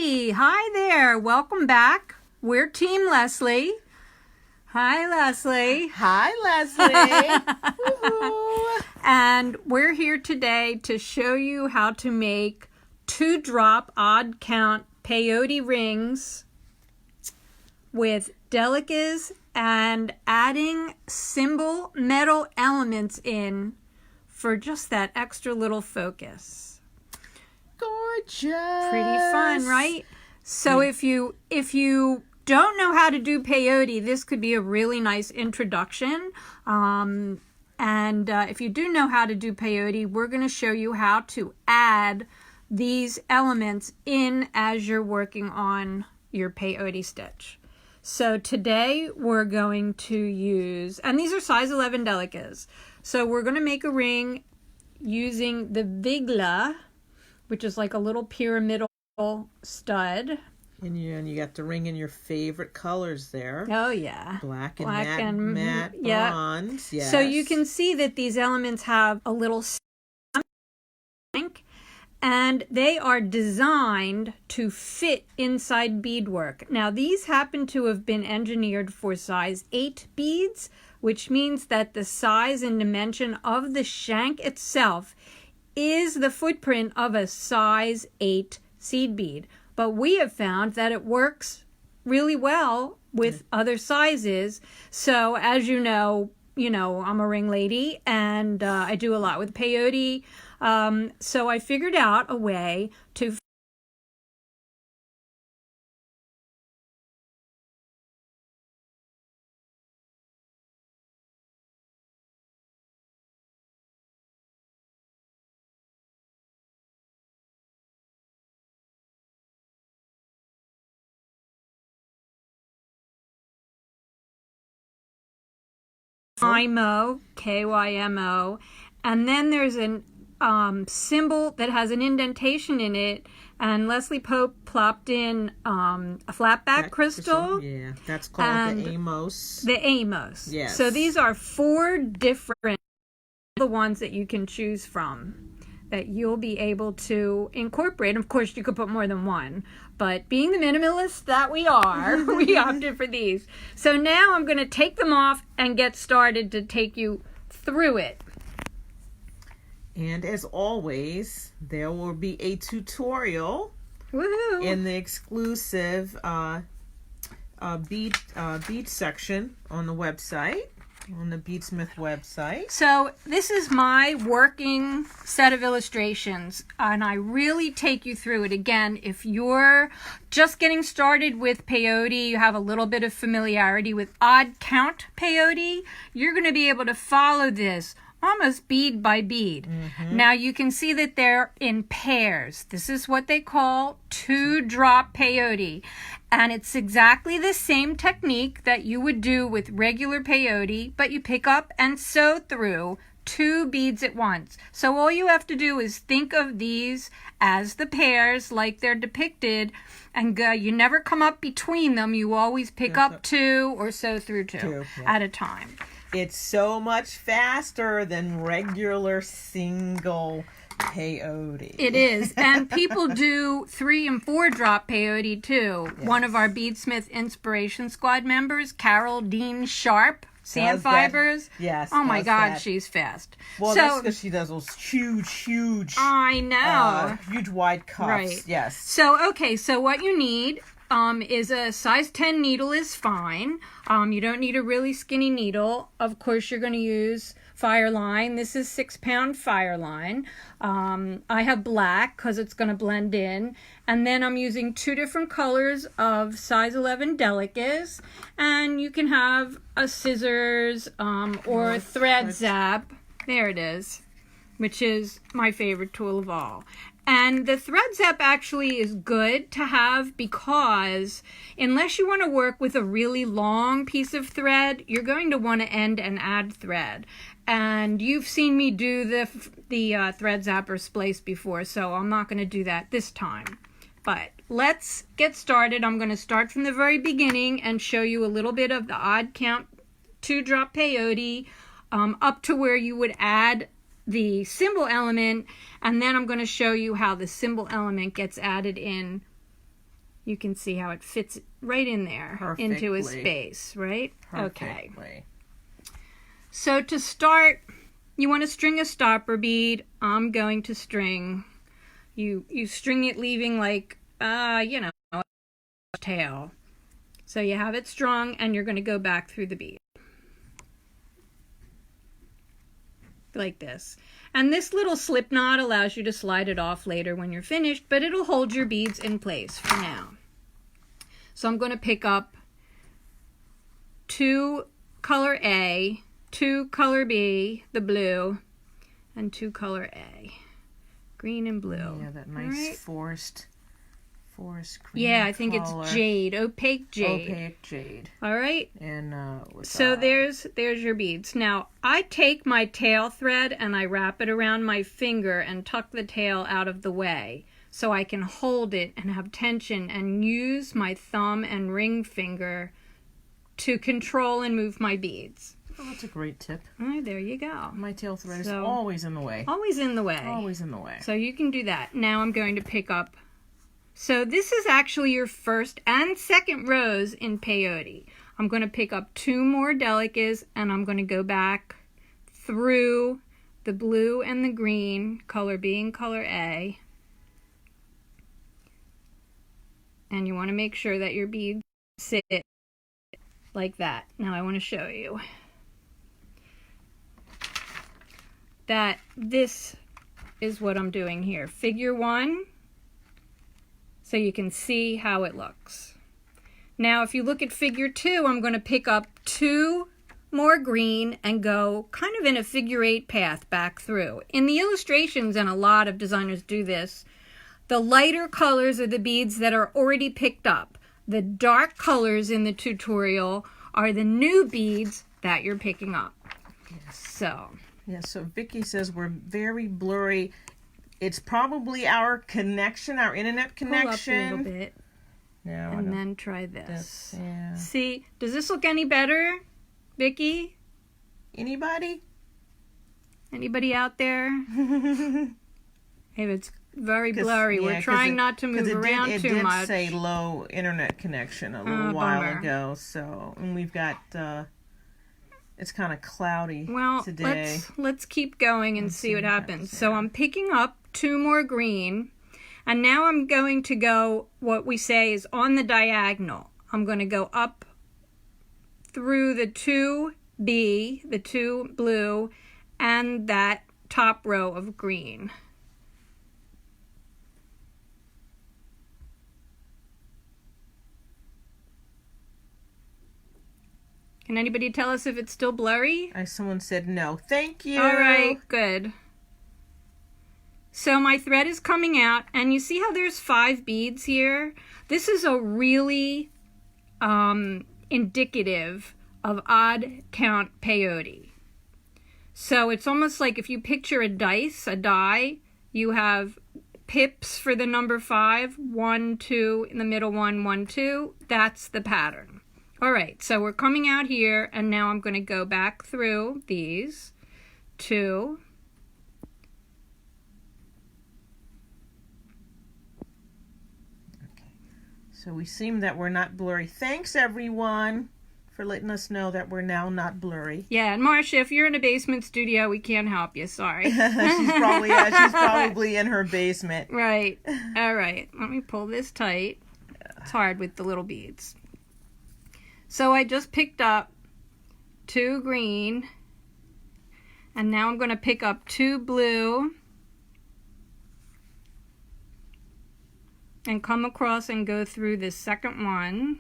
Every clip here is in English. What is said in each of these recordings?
Alrighty, hi there, welcome back. We're Team Leslie. Hi, Leslie. Hi, Leslie. And we're here today to show you how to make 2-drop odd count peyote rings with Delicas and adding Cymbal metal elements in for just that extra little focus. Gorgeous. Pretty fun, right? So if you don't know how to do peyote, this could be a really nice introduction. And if you do know how to do peyote, we're going to show you how to add these elements in as you're working on your peyote stitch. So today we're going to use, and these are size 11 Delicas. So we're going to make a ring using the Vigla, which is like a little pyramidal stud. And you got the ring in your favorite colors there. Oh, yeah. Black and matte bronze. Yes. So you can see that these elements have a little shank, and they are designed to fit inside beadwork. Now, these happen to have been engineered for size 8 beads, which means that the size and dimension of the shank itself is the footprint of a size 8 seed bead. But we have found that it works really well with other sizes. So as you know, I'm a ring lady and I do a lot with peyote. So I figured out a way to KYMO, KYMO, and then there's an symbol that has an indentation in it, and Leslie Pope plopped in a flatback crystal. Yeah, that's called the Amos. The Amos. Yes. So these are 4 different the ones that you can choose from that you'll be able to incorporate. Of course, you could put more than one, but being the minimalist that we are, we opted for these. So now I'm going to take them off and get started to take you through it. And as always, there will be a tutorial Woohoo! in the exclusive bead section on the website. On the BeadSmith website. So this is my working set of illustrations, and I really take you through it. Again, if you're just getting started with peyote, you have a little bit of familiarity with odd count peyote, you're going to be able to follow this almost bead by bead. Mm-hmm. Now you can see that they're in pairs. This is what they call 2-drop peyote. And it's exactly the same technique that you would do with regular peyote, but you pick up and sew through 2 beads at once. So all you have to do is think of these as the pairs like they're depicted, and you never come up between them. You always pick up 2 or sew through 2 at a time. It's so much faster than regular single peyote. It is. And people do 3 and 4-drop peyote too. Yes. One of our BeadSmith Inspiration Squad members, Carol Dean Sharp, Sand Fibers. Yes. Oh my God, she's fast. Well, that's because she does those huge. I know. Huge wide cuffs. Right. Yes. So, okay, so what you need is a size 10 needle is fine. You don't need a really skinny needle. Of course, you're going to use Fireline. This is 6-pound Fireline. I have black because it's going to blend in. And then I'm using 2 different colors of size 11 Delicas. And you can have a scissors or a thread zap. There it is, which is my favorite tool of all. And the thread zap actually is good to have because unless you want to work with a really long piece of thread, you're going to want to end and add thread. And you've seen me do the thread zapper splice before, so I'm not going to do that this time. But let's get started. I'm going to start from the very beginning and show you a little bit of the odd count 2-drop peyote up to where you would add the symbol element, and then I'm going to show you how the symbol element gets added in You can see how it fits right in there into his Perfectly. space, right? Okay. Perfectly. So to start, you want to string a stopper bead. I'm going to string, you string it leaving like, you know, a tail. So you have it strung and you're going to go back through the bead. Like this. And this little slip knot allows you to slide it off later when you're finished, but it'll hold your beads in place for now. So I'm going to pick up 2 color A, 2 color B, the blue, and 2 color A, green and blue. Yeah, that nice forest cream. Yeah, I think color. it's jade, opaque jade. Opaque jade. All right. And so there's your beads. Now I take my tail thread and I wrap it around my finger and tuck the tail out of the way so I can hold it and have tension and use my thumb and ring finger to control and move my beads. Oh, that's a great tip. All right, there you go. My tail thread is always in the way. Always in the way. Always in the way. So you can do that. Now I'm going to pick up. So this is actually your first and second rows in peyote. I'm going to pick up 2 more Delicas and I'm going to go back through the blue and the green, color B and color A. And you want to make sure that your beads sit like that. Now I want to show you that this is what I'm doing here. Figure 1. So you can see how it looks. Now if you look at figure 2, I'm going to pick up 2 more green and go kind of in a figure 8 path back through. In the illustrations, and a lot of designers do this, the lighter colors are the beads that are already picked up. The dark colors in the tutorial are the new beads that you're picking up. Yes. So Vicky says we're very blurry. It's probably our connection, our internet connection. Pull up a little bit. No, and then try this. Yeah. See, does this look any better, Vicky? Anybody? Anybody out there? If it's very blurry, we're trying not to move around too much. It did say low internet connection a little while ago, so, and we've got, it's kind of cloudy today. Let's keep going and see what happens. So I'm picking up 2 more green, and now I'm going to go, what we say is on the diagonal. I'm going to go up through the 2B, the 2 blue, and that top row of green. Can anybody tell us if it's still blurry? Someone said no. Thank you. All right, good. So my thread is coming out, and you see how there's 5 beads here? This is a really indicative of odd count peyote. So it's almost like if you picture a die, you have pips for the number 5, 1, 2, in the middle 1, 1, 2. That's the pattern. All right, so we're coming out here, and now I'm going to go back through these 2. Okay, so we seem that we're not blurry. Thanks, everyone, for letting us know that we're now not blurry. Yeah, and Marcia, if you're in a basement studio, we can't help you. Sorry. she's probably in her basement. Right. All right, let me pull this tight. It's hard with the little beads. So I just picked up 2 green, and now I'm going to pick up 2 blue and come across and go through the second one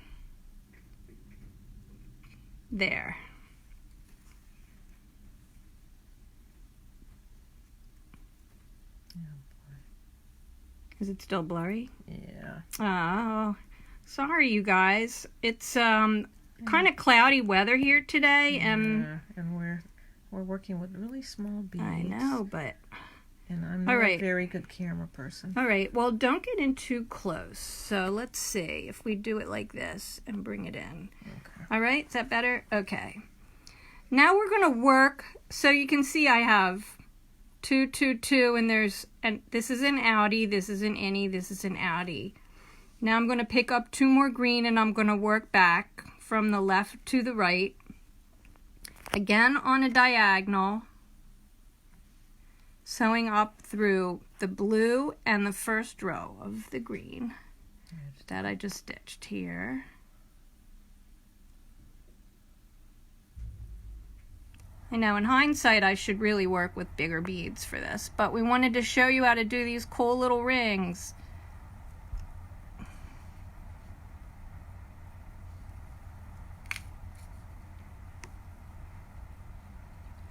there. Is it still blurry? Yeah. Oh, sorry you guys. It's kind of cloudy weather here today, and we're working with really small beads. I know, but and I'm not a very good camera person. All right, well, don't get in too close. So let's see if we do it like this and bring it in. Okay. All right, is that better? Okay. Now we're going to work. So you can see I have 2, 2, 2, and this is an outie, this is an innie, this is an outie. Now I'm going to pick up 2 more green and I'm going to work back from the left to the right. Again on a diagonal, sewing up through the blue and the first row of the green that I just stitched here. I know in hindsight I should really work with bigger beads for this, but we wanted to show you how to do these cool little rings.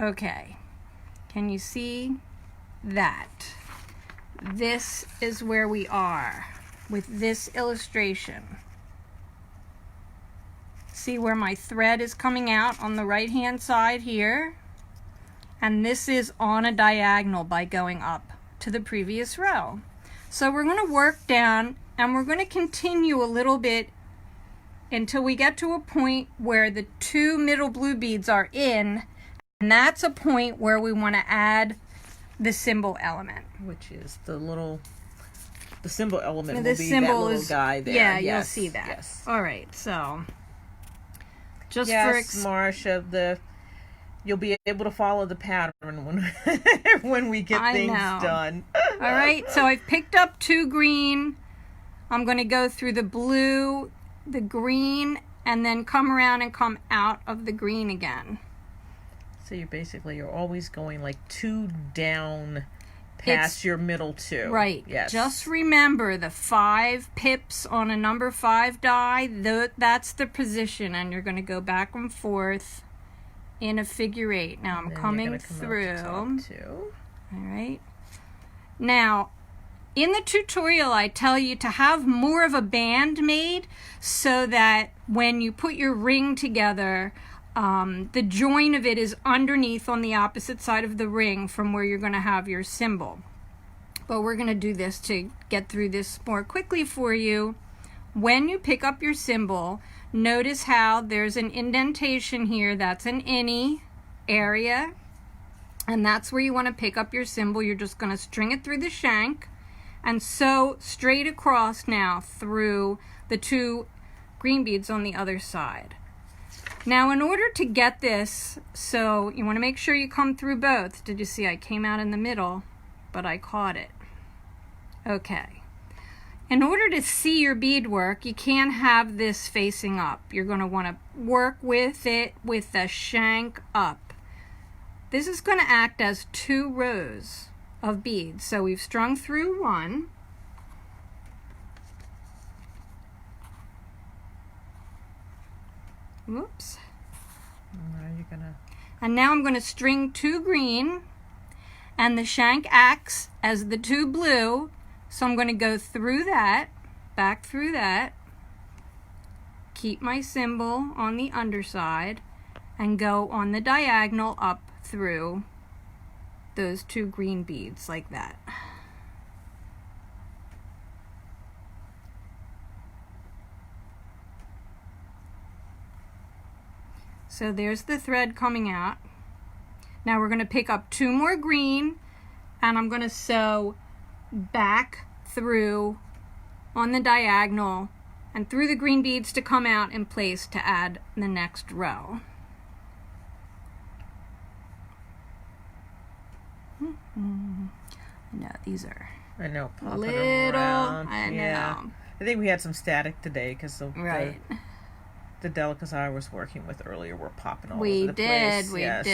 Okay, can you see that? This is where we are with this illustration. See where my thread is coming out on the right hand side here? And this is on a diagonal by going up to the previous row. So we're going to work down and we're going to continue a little bit until we get to a point where the 2 middle blue beads are in. And that's a point where we want to add the cymbal element. Which is the cymbal element The will be cymbal that little is, guy there. Yeah, yes, you'll see that. Yes. All right, so just yes, for Marcia, you'll be able to follow the pattern when when we get things done. All right, so I've picked up 2 green. I'm going to go through the blue, the green, and then come around and come out of the green again. So you're always going like 2 down past your middle 2. Right. Yes. Just remember the 5 pips on a number 5 die, that's the position, and you're going to go back and forth in a figure 8. Now I'm coming through. All right. Now, in the tutorial I tell you to have more of a band made so that when you put your ring together, the join of it is underneath on the opposite side of the ring from where you're going to have your cymbal. But we're going to do this to get through this more quickly for you. When you pick up your cymbal, notice how there's an indentation here. That's an innie area. And that's where you want to pick up your cymbal. You're just going to string it through the shank and sew straight across now through the 2 green beads on the other side. Now in order to get this, so you want to make sure you come through both. Did you see I came out in the middle, but I caught it. Okay. In order to see your beadwork, you can't have this facing up. You're going to want to work with it with the shank up. This is going to act as 2 rows of beads. So we've strung through 1. Whoops. And now I'm going to string 2 green, and the shank acts as the 2 blue. So I'm going to go through that, back through that, keep my cymbal on the underside, and go on the diagonal up through those 2 green beads like that. So there's the thread coming out. Now we're going to pick up 2 more green, and I'm going to sew back through on the diagonal and through the green beads to come out in place to add the next row. No, these are popping little around. I know. Yeah. I think we had some static today because of right. The Delicas I was working with earlier were popping all over the place. We did.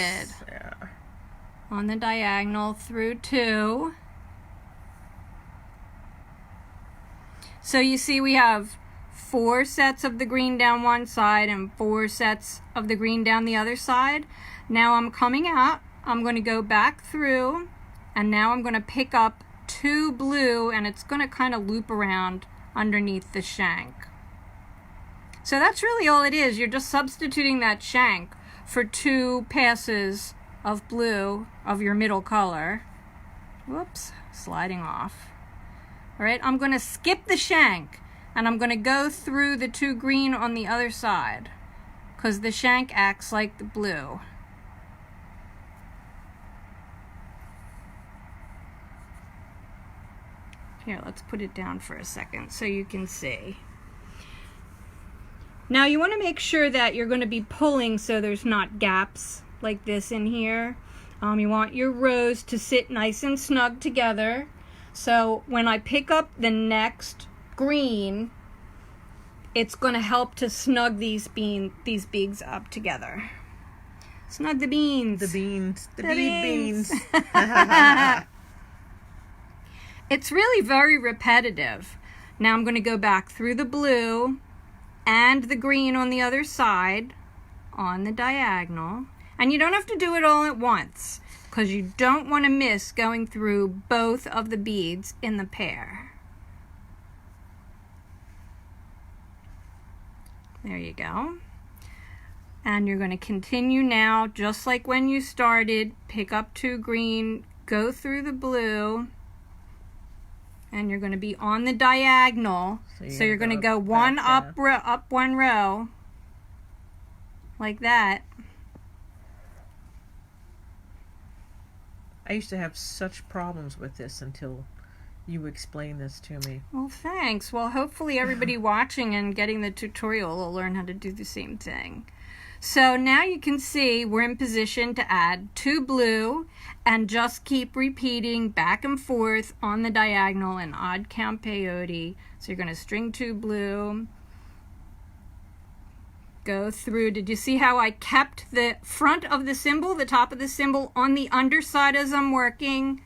Yeah. On the diagonal through 2. So you see we have 4 sets of the green down one side and 4 sets of the green down the other side. Now I'm coming out. I'm going to go back through, and now I'm going to pick up 2 blue, and it's going to kind of loop around underneath the shank. So that's really all it is. You're just substituting that shank for 2 passes of blue of your middle color. Whoops, sliding off. All right, I'm going to skip the shank, and I'm going to go through the 2 green on the other side because the shank acts like the blue. Here, let's put it down for a second so you can see. Now you want to make sure that you're going to be pulling so there's not gaps like this in here. You want your rows to sit nice and snug together. So when I pick up the next green, it's going to help to snug these beads up together. Snug the beans. The beans. The bead beans. It's really very repetitive. Now I'm going to go back through the blue and the green on the other side on the diagonal. And you don't have to do it all at once because you don't want to miss going through both of the beads in the pair. There you go. And you're going to continue now just like when you started. Pick up 2 green, go through the blue, and you're going to be on the diagonal. So you're going to go one up one row like that. I used to have such problems with this until you explained this to me. Well, thanks. Well, hopefully everybody watching and getting the tutorial will learn how to do the same thing. So now you can see we're in position to add 2 blue and just keep repeating back and forth on the diagonal in odd count peyote. So you're going to string 2 blue, go through. Did you see how I kept the front of the cymbal, the top of the cymbal, on the underside as I'm working?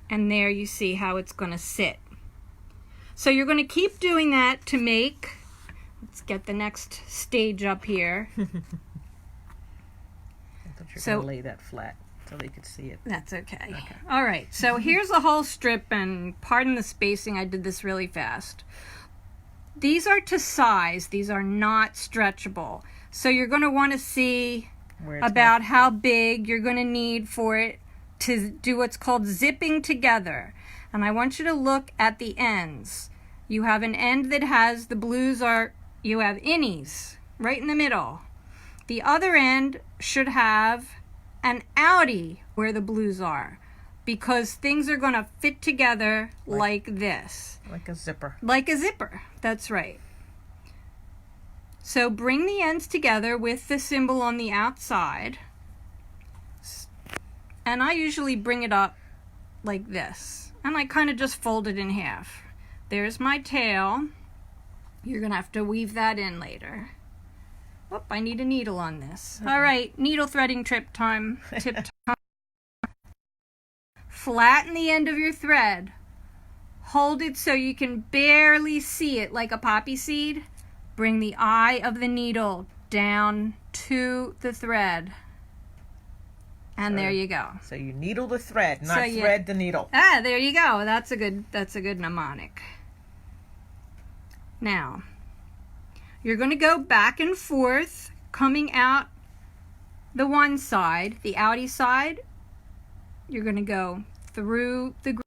And there you see how it's going to sit. So you're going to keep doing that to make, let's get the next stage up here. I thought you were going to lay that flat so they could see it. That's okay. All right, so here's the whole strip, and pardon the spacing, I did this really fast. These are to size. These are not stretchable. So you're going to want to see about how big you're going to need for it to do what's called zipping together. And I want you to look at the ends. You have an end that has the blues you have innies right in the middle. The other end should have an outie where the blues are, because things are going to fit together like this. Like a zipper. Like a zipper, that's right. So bring the ends together with the cymbal on the outside. And I usually bring it up like this. And I kind of just fold it in half. There's my tail. You're going to have to weave that in later. Oh, I need a needle on this. All right, needle threading tip time. Flatten the end of your thread. Hold it so you can barely see it like a poppy seed. Bring the eye of the needle down to the thread. And there you go. So you needle the thread, not thread the needle. Ah, there you go. That's a good mnemonic. Now, you're going to go back and forth, coming out the one side, the outie side. You're going to go through the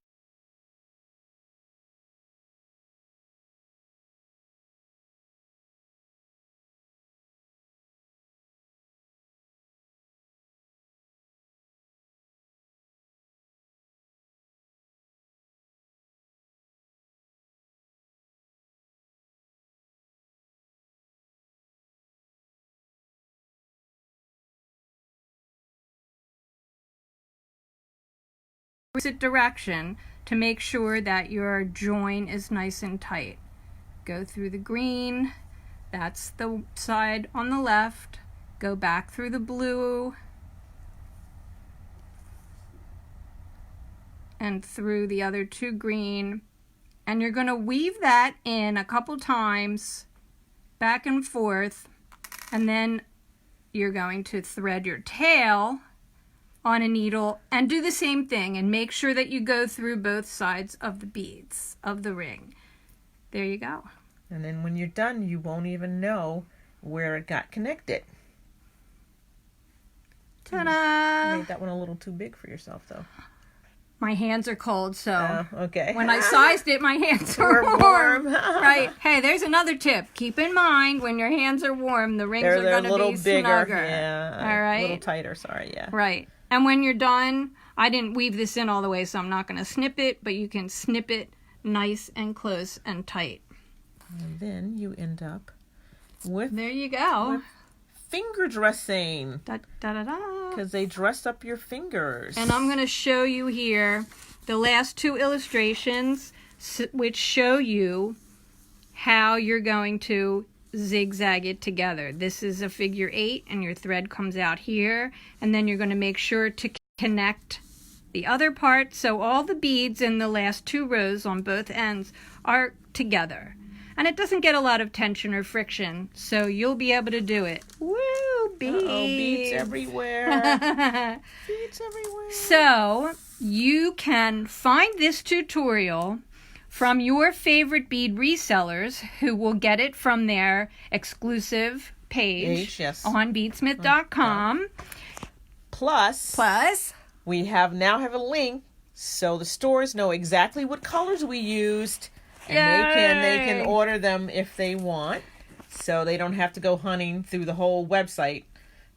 opposite direction to make sure that your join is nice and tight. Go through the green, that's the side on the left. Go back through the blue and through the other 2 green, and you're going to weave that in a couple times back and forth, and then you're going to thread your tail on a needle and do the same thing, and make sure that you go through both sides of the beads of the ring. There you go. And then when you're done, you won't even know where it got connected. Ta-da! You made that one a little too big for yourself, though. My hands are cold, so okay. When I sized it, my hands were warm. Right. Hey, there's another tip. Keep in mind, when your hands are warm, the rings are going to be bigger. snugger. Yeah. All right. A little tighter, sorry, yeah. Right. And when you're done, I didn't weave this in all the way, so I'm not going to snip it, but you can snip it nice and close and tight. And then you end up with... There you go. With finger dressing. Da, da, da, da. Because they dress up your fingers. And I'm going to show you here the last two illustrations, which show you how you're going to zigzag it together. This is a figure 8, and your thread comes out here, and then you're going to make sure to connect the other part so all the beads in the last 2 rows on both ends are together. And it doesn't get a lot of tension or friction, so you'll be able to do it. Woo, beads! Uh-oh, beads everywhere. Beads everywhere. So, you can find this tutorial from your favorite bead resellers who will get it from their exclusive page on beadsmith.com. Plus, we now have a link so the stores know exactly what colors we used, and they can order them if they want, so they don't have to go hunting through the whole website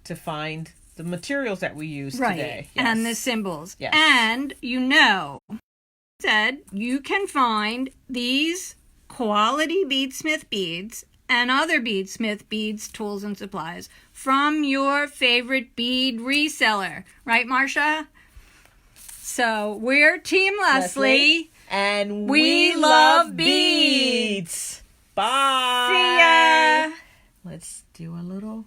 to find the materials that we used today. Yes. And the symbols. Yes. And you can find these quality BeadSmith beads and other BeadSmith beads, tools, and supplies from your favorite bead reseller. Right, Marcia? So, we're Team Leslie. And we love beads. Bye. See ya. Let's do a little